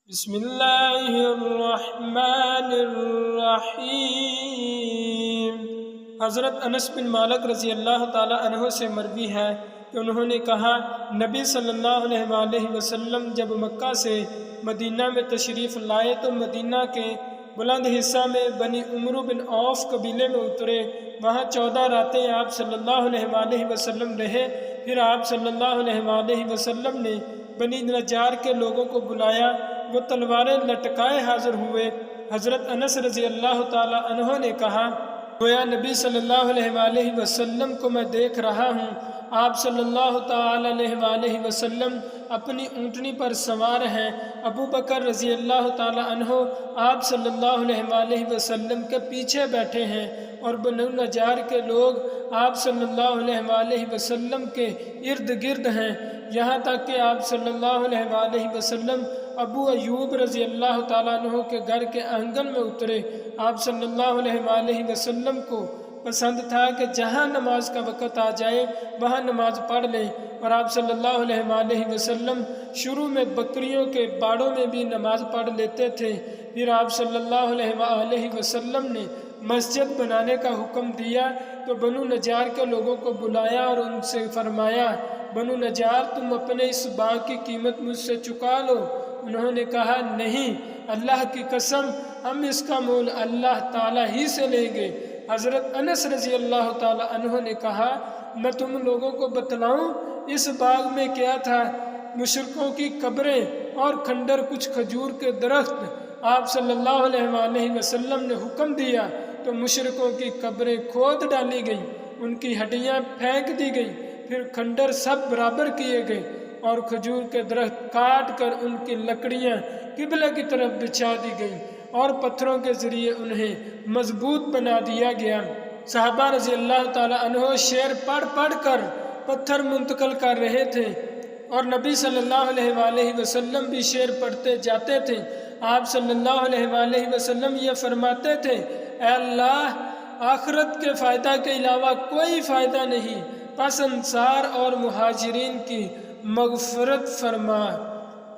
بسم اللہ الرحمن الرحیم۔ حضرت انس بن مالک رضی اللہ تعالی عنہ سے مروی ہے کہ انہوں نے کہا، نبی صلی اللہ علیہ وآلہ وسلم جب مکہ سے مدینہ میں تشریف لائے تو مدینہ کے بلند حصہ میں بنی عمرو بن عوف قبیلے میں اترے۔ وہاں 14 راتیں آپ صلی اللہ علیہ وآلہ وسلم رہے۔ پھر آپ صلی اللہ علیہ وآلہ وسلم نے بنی نجار کے لوگوں کو بلایا، وہ تلواریں لٹکائے حاضر ہوئے۔ حضرت انس رضی اللہ تعالی عنہ نے کہا، گویا نبی صلی اللہ علیہ وآلہ وسلم کو میں دیکھ رہا ہوں۔ آپ صلی اللہ تعالی علیہ وآلہ وسلم اپنی اونٹنی پر سوار ہیں۔ ابو بکر رضی اللہ تعالی عنہ آپ صلی اللہ علیہ وآلہ وسلم کے پیچھے بیٹھے ہیں، اور بنو نجار کے لوگ آپ صلی اللہ علیہ وآلہ وسلم کے ارد گرد ہیں، یہاں تک کہ آپ صلی اللہ علیہ وآلہ وسلم ابو ایوب رضی اللہ تعالیٰ عنہ کے گھر کے آنگن میں اترے۔ آپ صلی اللہ علیہ وآلہ وسلم کو پسند تھا کہ جہاں نماز کا وقت آ جائے وہاں نماز پڑھ لیں، اور آپ صلی اللہ علیہ وآلہ وسلم شروع میں بکریوں کے باڑوں میں بھی نماز پڑھ لیتے تھے۔ پھر آپ صلی اللہ علیہ وآلہ وسلم نے مسجد بنانے کا حکم دیا تو بنو نجار کے لوگوں کو بلایا اور ان سے فرمایا، بنو نجار تم اپنے اس باغ کی قیمت مجھ سے چکا لو۔ انہوں نے کہا، نہیں، اللہ کی قسم ہم اس کا مول اللہ تعالیٰ ہی سے لیں گے۔ حضرت انس رضی اللہ تعالیٰ عنہ نے کہا، میں تم لوگوں کو بتلاؤں اس باغ میں کیا تھا؟ مشرکوں کی قبریں اور کھنڈر کچھ کھجور کے درخت۔ آپ صلی اللہ علیہ وآلہ وسلم نے حکم دیا تو مشرکوں کی قبریں کھود ڈالی گئیں، ان کی ہڈیاں پھینک دی گئیں، پھر کھنڈر سب برابر کیے گئے اور کھجور کے درخت کاٹ کر ان کی لکڑیاں قبلے کی طرف بچھا دی گئیں اور پتھروں کے ذریعے انہیں مضبوط بنا دیا گیا۔ صحابہ رضی اللہ تعالی عنہ شعر پڑھ پڑھ کر پتھر منتقل کر رہے تھے، اور نبی صلی اللہ علیہ وآلہ وسلم بھی شعر پڑھتے جاتے تھے۔ آپ صلی اللہ علیہ وآلہ وسلم یہ فرماتے تھے، اے اللہ، آخرت کے فائدہ کے علاوہ کوئی فائدہ نہیں، پس انصار اور مہاجرین کی مغفرت فرما۔